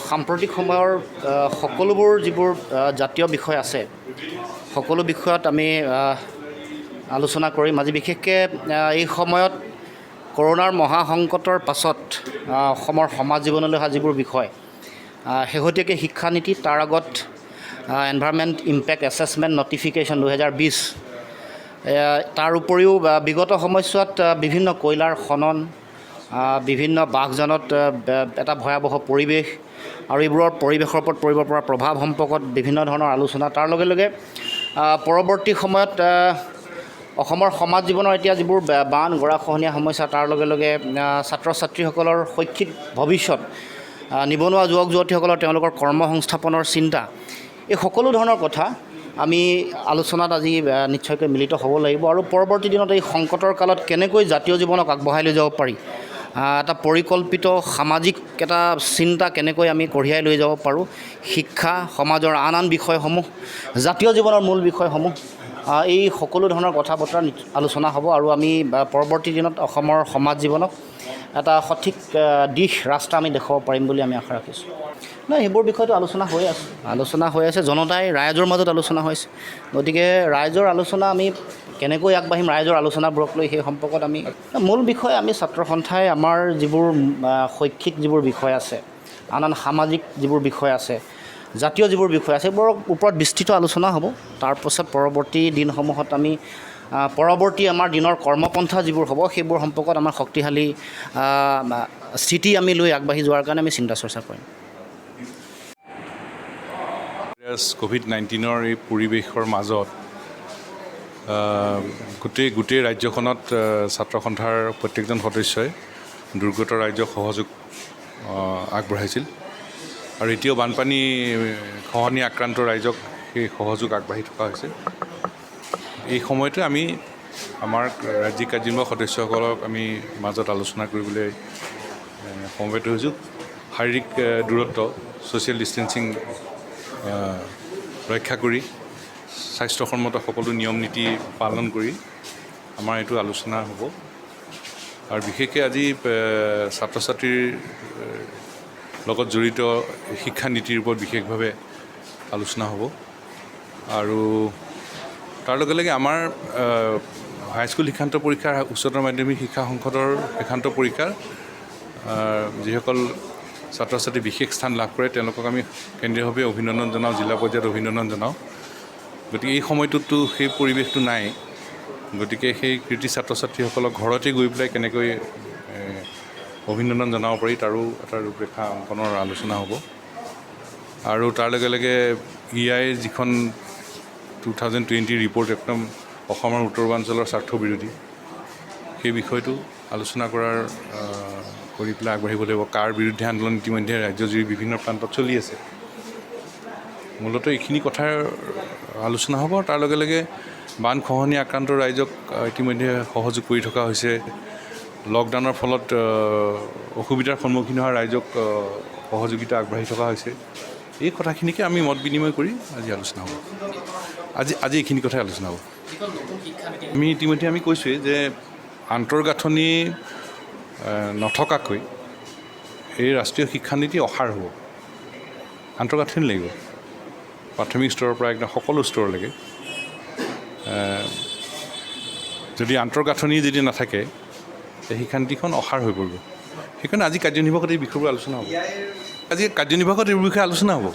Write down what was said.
সাম্প্ৰতিক সময়ৰ সকলোবোৰ যিবোৰ জাতীয় বিষয় আছে সকলো বিষয়ত আমি আলোচনা কৰিম। আজি বিশেষকৈ এই সময়ত কৰোনাৰ মহাসংকটৰ পাছত অসমৰ সমাজ জীৱনলৈ অহা যিবোৰ বিষয়, শেহতীয়াকৈ শিক্ষানীতি, তাৰ আগত এনভাইৰনমেণ্ট ইম্পেক্ট এছেছমেণ্ট নটিফিকেশ্যন 2020, তাৰ উপৰিও বিগত সময়ছোৱাত বিভিন্ন কয়লাৰ খনন, বিভিন্ন বাসযানত এটা ভয়াৱহ পৰিৱেশ আৰু এইবোৰৰ পৰিৱেশৰ ওপৰত পৰিব পৰা প্ৰভাৱ সম্পৰ্কত বিভিন্ন ধৰণৰ আলোচনা, তাৰ লগে লগে পৰৱৰ্তী সময়ত অসমৰ সমাজ জীৱনৰ এতিয়া যিবোৰ বান গৰাখহনীয়া সমস্যা, তাৰ লগে লগে ছাত্ৰ ছাত্ৰীসকলৰ শৈক্ষিক ভৱিষ্যত, নিবনুৱা যুৱক যুৱতীসকলৰ তেওঁলোকৰ কৰ্মসংস্থাপনৰ চিন্তা, এই সকলো ধৰণৰ কথা আমি আলোচনাত আজি নিশ্চয়কৈ মিলিত হ'ব লাগিব। আৰু পৰৱৰ্তী দিনত এই সংকটৰ কালত কেনেকৈ জাতীয় জীৱনক আগবঢ়াই লৈ যাব পাৰি, এটা পৰিকল্পিত সামাজিক এটা চিন্তা কেনেকৈ আমি কঢ়িয়াই লৈ যাব পাৰোঁ, শিক্ষা, সমাজৰ আন আন বিষয়সমূহ, জাতীয় জীৱনৰ মূল বিষয়সমূহ, এই সকলো ধৰণৰ কথা বতৰা আলোচনা হ'ব। আৰু আমি পৰৱৰ্তী দিনত অসমৰ সমাজ জীৱনক এটা সঠিক দিশ ৰাস্তা আমি দেখুৱাব পাৰিম বুলি আমি আশা ৰাখিছোঁ। নাই, সেইবোৰ বিষয়টো আলোচনা হৈ আছে জনতাই ৰাইজৰ মাজত আলোচনা হৈছে। গতিকে ৰাইজৰ আলোচনা আমি কেনেকৈ আগবাঢ়িম, ৰাইজৰ আলোচনাবোৰক লৈ সেই সম্পৰ্কত আমি মূল বিষয় আমি ছাত্ৰ সন্থাই আমাৰ যিবোৰ শৈক্ষিক যিবোৰ বিষয় আছে, আন আন সামাজিক যিবোৰ বিষয় আছে, জাতীয় যিবোৰ বিষয় আছে, সেইবোৰৰ ওপৰত বিস্তৃত আলোচনা হ'ব। তাৰপাছত পৰৱৰ্তী দিনসমূহত আমি পৰৱৰ্তী আমাৰ দিনৰ কৰ্মপন্থা যিবোৰ হ'ব সেইবোৰ সম্পৰ্কত আমাৰ শক্তিশালী স্থিতি আমি লৈ আগবাঢ়ি যোৱাৰ কাৰণে আমি চিন্তা চৰ্চা কৰিম। COVID-19 এই পৰিৱেশৰ মাজত গোটেই ৰাজ্যখনত ছাত্ৰ সন্থাৰ প্ৰত্যেকজন সদস্যই দুৰ্গত ৰাজ্যক সহযোগ আগবঢ়াইছিল আৰু এতিয়াও বানপানী খহনীয়া আক্ৰান্ত ৰাইজক সেই সহযোগ আগবাঢ়ি থকা হৈছে। এই সময়তে আমি আমাৰ ৰাজ্যিক কাৰ্যনিৰ্বাহক সদস্যসকলক আমি মাজত আলোচনা কৰিবলৈ সমবেত হৈছোঁ। শাৰীৰিক দূৰত্ব, ছ'চিয়েল ডিষ্টেঞ্চিং ৰক্ষা কৰি স্বাস্থ্যসন্মত সকলো নিয়ম নীতি পালন কৰি আমাৰ এইটো আলোচনা হ'ব। আৰু বিশেষকৈ আজি ছাত্ৰ ছাত্ৰীৰ লগত জড়িত শিক্ষানীতিৰ ওপৰত বিশেষভাৱে আলোচনা হ'ব। আৰু তাৰ লগে লগে আমাৰ হাইস্কুল শিক্ষান্ত পৰীক্ষাৰ উচ্চতৰ মাধ্যমিক শিক্ষা সংসদৰ শিক্ষান্ত পৰীক্ষাৰ যিসকল ছাত্ৰ ছাত্ৰী বিশেষ স্থান লাভ কৰে তেওঁলোকক আমি কেন্দ্ৰীয়ভাৱে অভিনন্দন জনাওঁ, জিলা পৰ্যায়ত অভিনন্দন জনাওঁ। গতিকে এই সময়টোততো সেই পৰিৱেশটো নাই। গতিকে সেই কৃতি ছাত্ৰ ছাত্ৰীসকলক ঘৰতে গৈ পেলাই কেনেকৈ অভিনন্দন জনাব পাৰি তাৰো এটা ৰূপৰেখা অংকনৰ আলোচনা হ'ব। আৰু তাৰ লগে লগে EI যিখন 2020 ৰিপৰ্ট একদম অসমৰ উত্তৰ পূৰ্বাঞ্চলৰ স্বাৰ্থ বিৰোধী, সেই বিষয়টো আলোচনা কৰি পেলাই আগবাঢ়িব লাগিব। কাৰ বিৰুদ্ধে আন্দোলন ইতিমধ্যে ৰাজ্যজুৰি বিভিন্ন প্ৰান্তত চলি আছে। মূলতঃ এইখিনি কথাৰ আলোচনা হ'ব। তাৰ লগে লগে বান খহনীয়া আক্ৰান্ত ৰাইজক ইতিমধ্যে সহযোগ কৰি থকা হৈছে। লকডাউনৰ ফলত অসুবিধাৰ সন্মুখীন হোৱা ৰাইজক সহযোগিতা আগবাঢ়ি থকা হৈছে। এই কথাখিনিকে আমি মত বিনিময় কৰি আজি আলোচনা হ'ব। আজি এইখিনি কথাই আলোচনা হ'ব। ইতিমধ্যে আমি কৈছোঁৱেই যে আন্তঃগাঁথনি নথকাকৈ এই ৰাষ্ট্ৰীয় শিক্ষানীতি অসাৰ হ'ব। আন্তঃগাঁথনি লাগিব, প্ৰাথমিক স্তৰৰ পৰা একদম সকলো স্তৰলৈকে। যদি আন্তঃগাঁথনি যদি নাথাকে এই শিক্ষানীতিখন অসাৰ হৈ পৰিব। সেইকাৰণে আজি কাৰ্যনিৰ্বাহকত এই বিষয়বোৰ আলোচনা হ'ব। আজি কাৰ্যনিৰ্বাহকত এই বিষয়ে আলোচনা হ'ব।